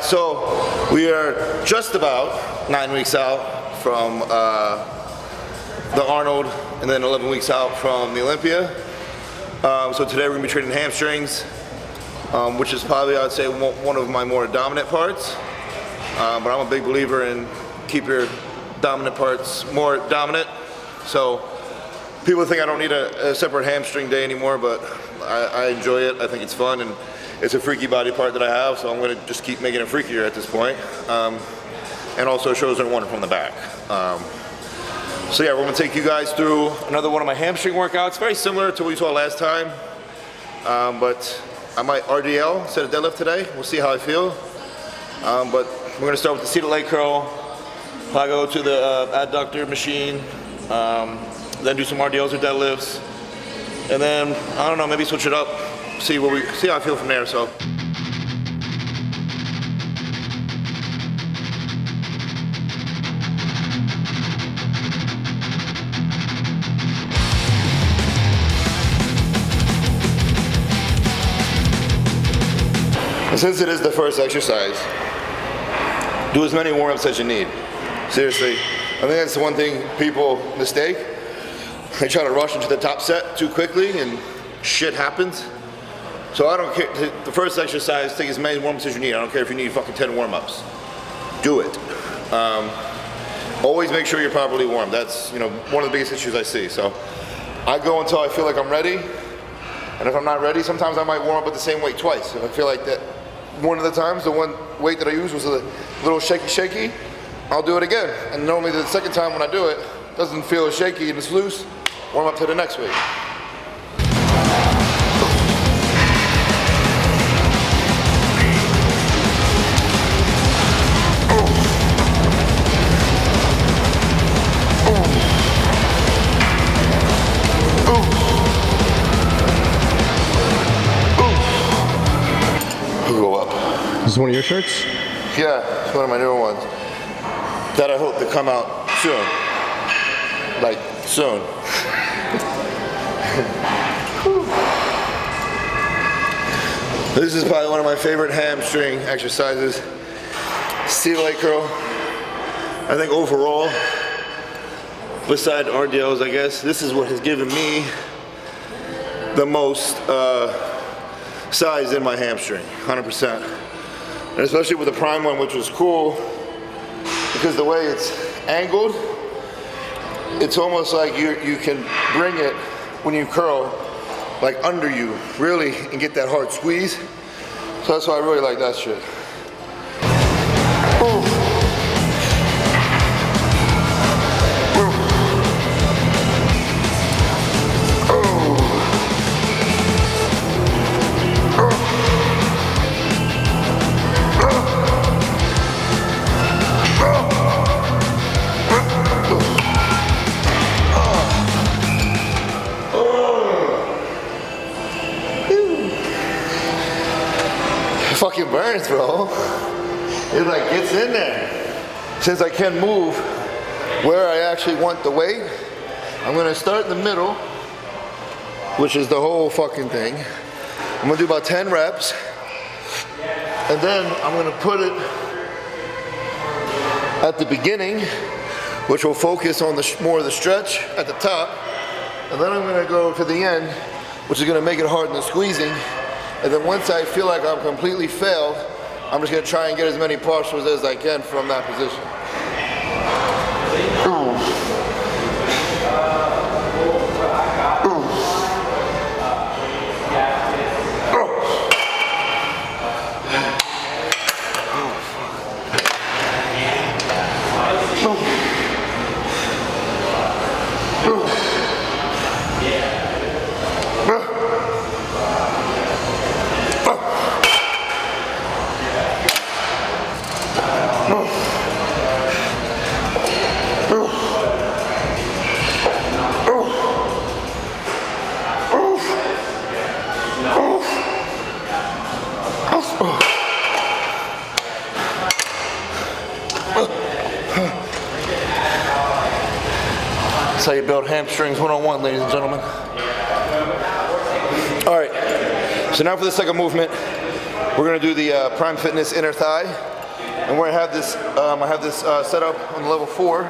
so we are just about 9 weeks out from the Arnold, and then 11 weeks out from the Olympia. So today we're gonna be training hamstrings, which is probably, I'd say, one of my more dominant parts. But I'm a big believer in keep your dominant parts more dominant. So people think I don't need a separate hamstring day anymore, but I enjoy it. I think it's fun, and it's a freaky body part that I have, so I'm gonna just keep making it freakier at this point. And also shows everyone from the back. So yeah, we're gonna take you guys through another one of my hamstring workouts, very similar to what you saw last time, but I might RDL instead of deadlift today. We'll see how I feel. But we're gonna start with the seated leg curl. I go to the adductor machine, then do some RDLs or deadlifts, and then I don't know, maybe switch it up, see how I feel from there. So. And since it is the first exercise, do as many warm-ups as you need. Seriously, I think that's the one thing people mistake. They try to rush into the top set too quickly and shit happens. So I don't care, the first exercise, take as many warm-ups as you need. I don't care if you need fucking 10 warm-ups. Do it. Always make sure you're properly warmed. That's, you know, one of the biggest issues I see. So I go until I feel like I'm ready. And if I'm not ready, sometimes I might warm up with the same weight twice. If I feel like that one of the times, the one weight that I used was a little shaky, I'll do it again. And normally the second time when I do it, doesn't feel as shaky and it's loose, warm up to the next weight. Is this one of your shirts? Yeah, it's one of my newer ones that I hope to come out soon. Like, soon. This is probably one of my favorite hamstring exercises. Seated leg curl. I think overall, beside RDLs, I guess, this is what has given me the most size in my hamstring, 100%. And especially with the prime one, which was cool, because the way it's angled, it's almost like you can bring it when you curl, like under you, really, and get that hard squeeze. So that's why I really like that shit. Ooh. Fucking burns, bro. It like gets in there. Since I can move where I actually want the weight, I'm gonna start in the middle, which is the whole fucking thing. I'm gonna do about 10 reps, and then I'm gonna put it at the beginning, which will focus on more of the stretch at the top, and then I'm gonna go to the end, which is gonna make it hard in the squeezing. And then once I feel like I'm completely failed, I'm just gonna try and get as many partials as I can from that position. That's how you build hamstrings one-on-one, ladies and gentlemen. All right, so now for the second movement, we're gonna do the Prime Fitness inner thigh. And where I have this set up on level 4,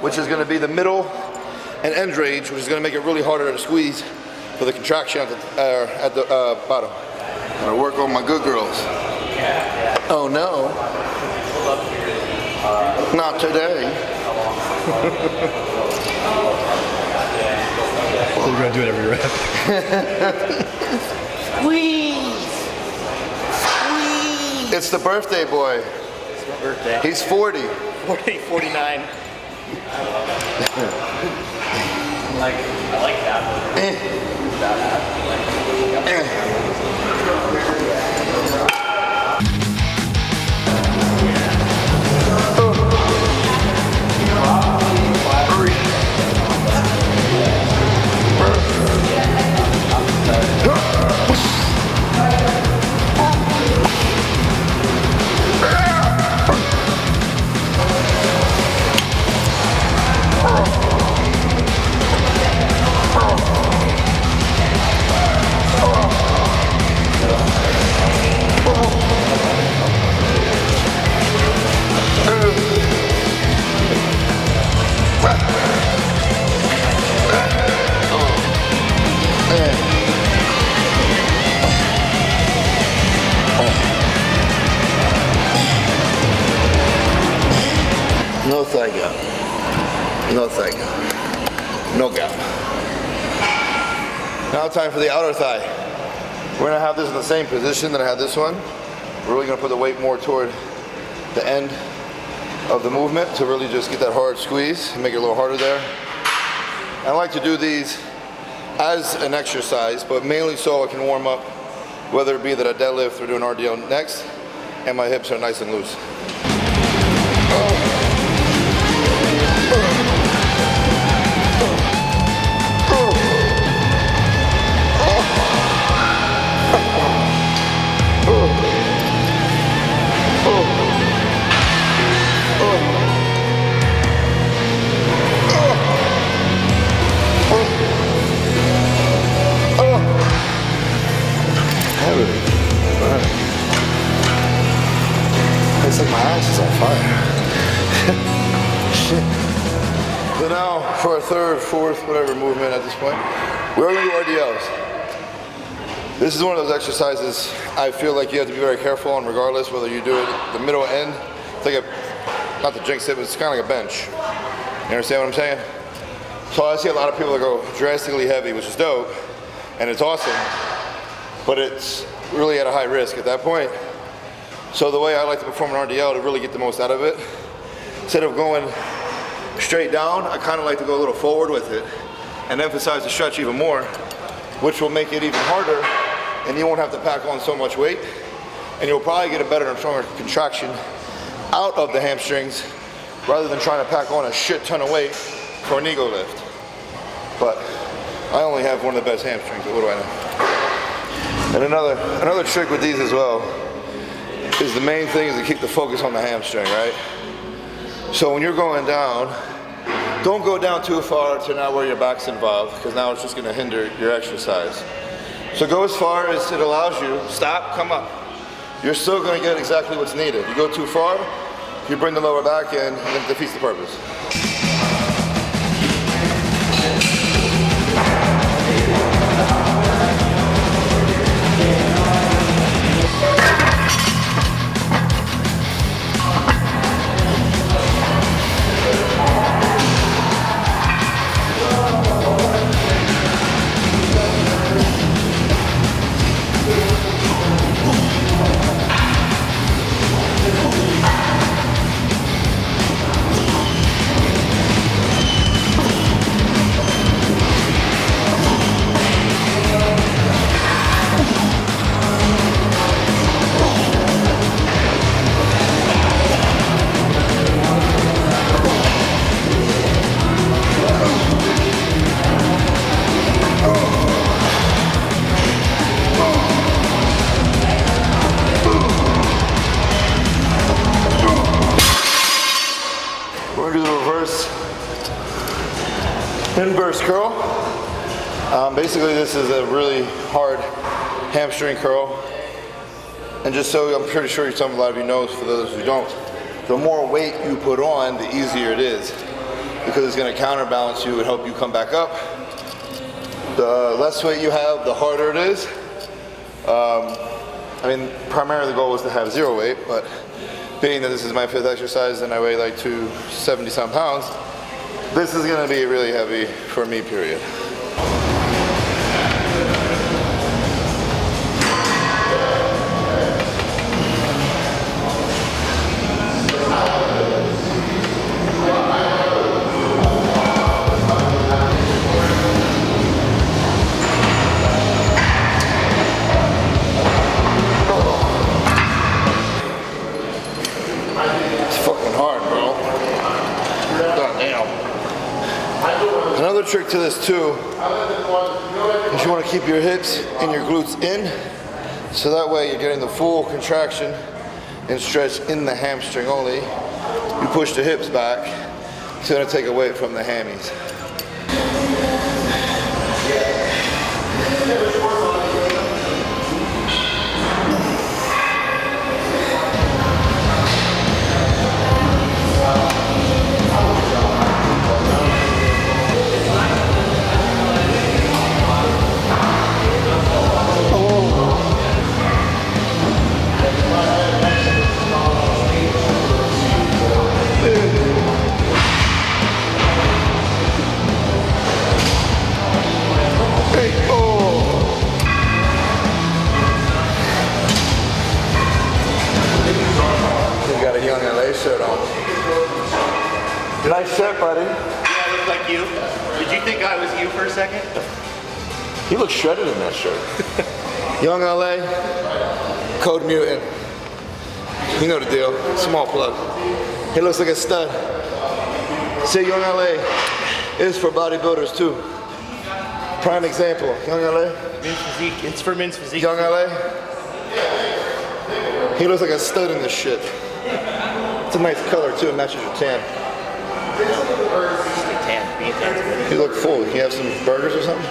which is going to be the middle and end range, which is going to make it really harder to squeeze for the contraction at the bottom. I'm going to work on my good girls. Oh no. Not today. So you're going to do it every rep. Squeeze! Squeeze! It's the birthday boy. It's my birthday. He's 40. 49. I like that. No thigh gap. No thigh gap. No gap. Now time for the outer thigh. We're gonna have this in the same position that I had this one. We're really gonna put the weight more toward the end of the movement to really just get that hard squeeze and make it a little harder there. I like to do these as an exercise, but mainly so I can warm up, whether it be that I deadlift or do an RDL next, and my hips are nice and loose. It's like my ass is on fire. Shit. So now for our third, fourth, whatever movement at this point, we're going to do RDLs. This is one of those exercises I feel like you have to be very careful on, regardless whether you do it the middle end. It's like not to jinx it, but it's kind of like a bench. You understand what I'm saying? So I see a lot of people that go drastically heavy, which is dope, and it's awesome, but it's really at a high risk at that point. So the way I like to perform an RDL to really get the most out of it, instead of going straight down, I kind of like to go a little forward with it and emphasize the stretch even more, which will make it even harder, and you won't have to pack on so much weight, and you'll probably get a better and stronger contraction out of the hamstrings rather than trying to pack on a shit ton of weight for an ego lift. But I only have one of the best hamstrings, but what do I know? And another trick with these as well is the main thing is to keep the focus on the hamstring, right? So when you're going down, don't go down too far to now where your back's involved, because now it's just going to hinder your exercise. So go as far as it allows you. Stop, come up. You're still going to get exactly what's needed. You go too far, you bring the lower back in, and it defeats the purpose. Inverse curl. Basically this is a really hard hamstring curl. And just so I'm pretty sure a lot of you know, for those who don't, the more weight you put on, the easier it is, because it's going to counterbalance you and help you come back up. The less weight you have, the harder it is. I mean, primarily the goal was to have zero weight, but being that this is my 5th exercise and I weigh like 270-some pounds, this is going to be really heavy for me, period. Another trick to this too is you want to keep your hips and your glutes in, so that way you're getting the full contraction and stretch in the hamstring only. You push the hips back, it's going to take away from the hammies. Nice shirt, buddy. Yeah, I look like you. Did you think I was you for a second? He looks shredded in that shirt. Young LA, Code Mutant. You know the deal. Small plug. He looks like a stud. Say Young LA is for bodybuilders too. Prime example. Young LA. Men's physique. It's for men's physique. Young LA. He looks like a stud in this shit. It's a nice color too. It matches your tan. You look full. Can you have some burgers or something?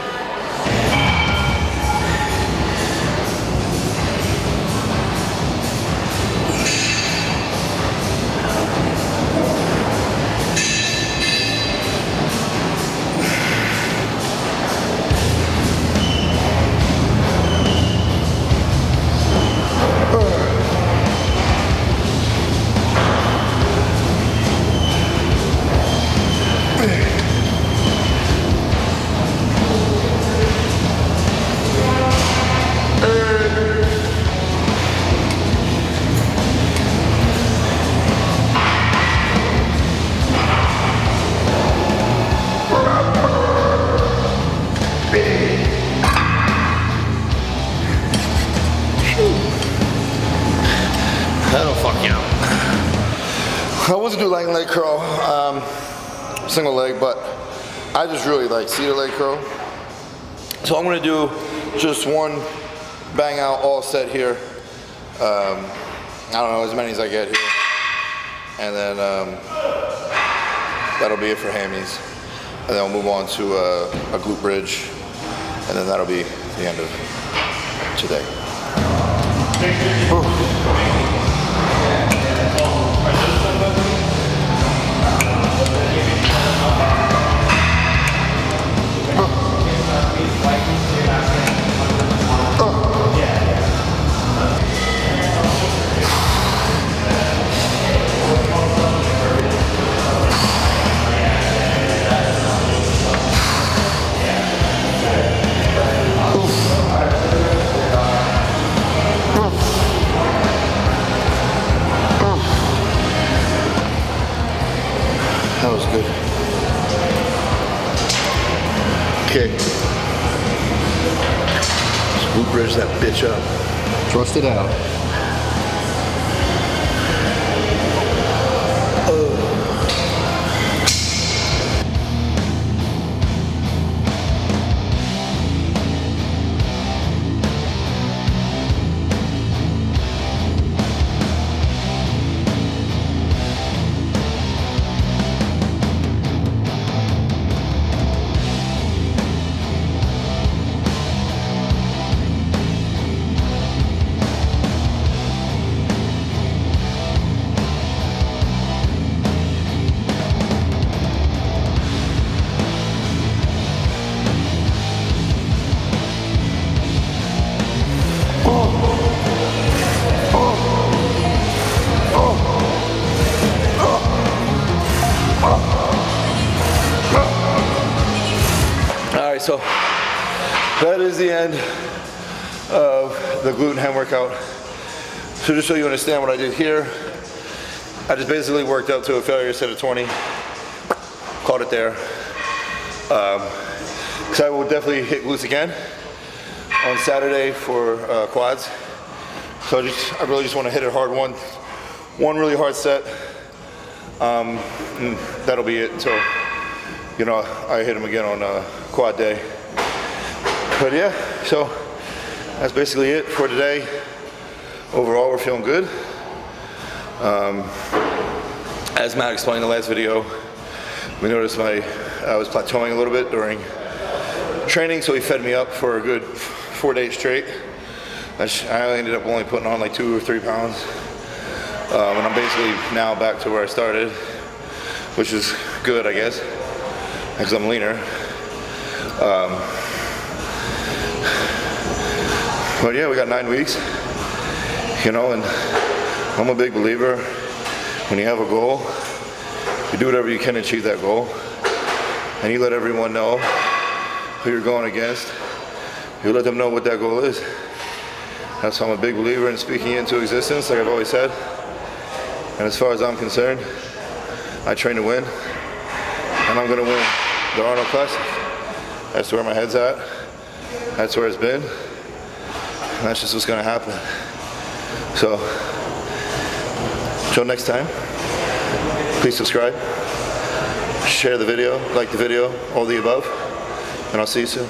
That'll fuck you up. I wasn't do like leg curl, single leg, but I just really like seated leg curl. So I'm gonna do just one bang out all set here. I don't know, as many as I get here. And then that'll be it for hammies. And then I'll move on to a glute bridge. And then that'll be the end of today. That was good. Okay. Let's glute bridge that bitch up. Thrust it out. that is the end of the glute and ham workout. So just so you understand what I did here, I just basically worked up to a failure set of 20, caught it there. Because I will definitely hit glutes again on Saturday for quads. So I really just want to hit it hard, one really hard set. And that'll be it until, you know, I hit them again on quad day. But yeah, so that's basically it for today. Overall, we're feeling good. As Matt explained in the last video, we noticed I was plateauing a little bit during training, so he fed me up for a good 4 days straight. I ended up only putting on like 2 or 3 pounds. And I'm basically now back to where I started, which is good, I guess, because I'm leaner. But yeah, we got 9 weeks, you know, and I'm a big believer when you have a goal, you do whatever you can to achieve that goal, and you let everyone know who you're going against. You let them know what that goal is. That's why I'm a big believer in speaking it into existence, like I've always said. And as far as I'm concerned, I train to win, and I'm going to win the Arnold Classic. That's where my head's at. That's where it's been. And that's just what's going to happen. So, until next time, please subscribe, share the video, like the video, all the above, and I'll see you soon.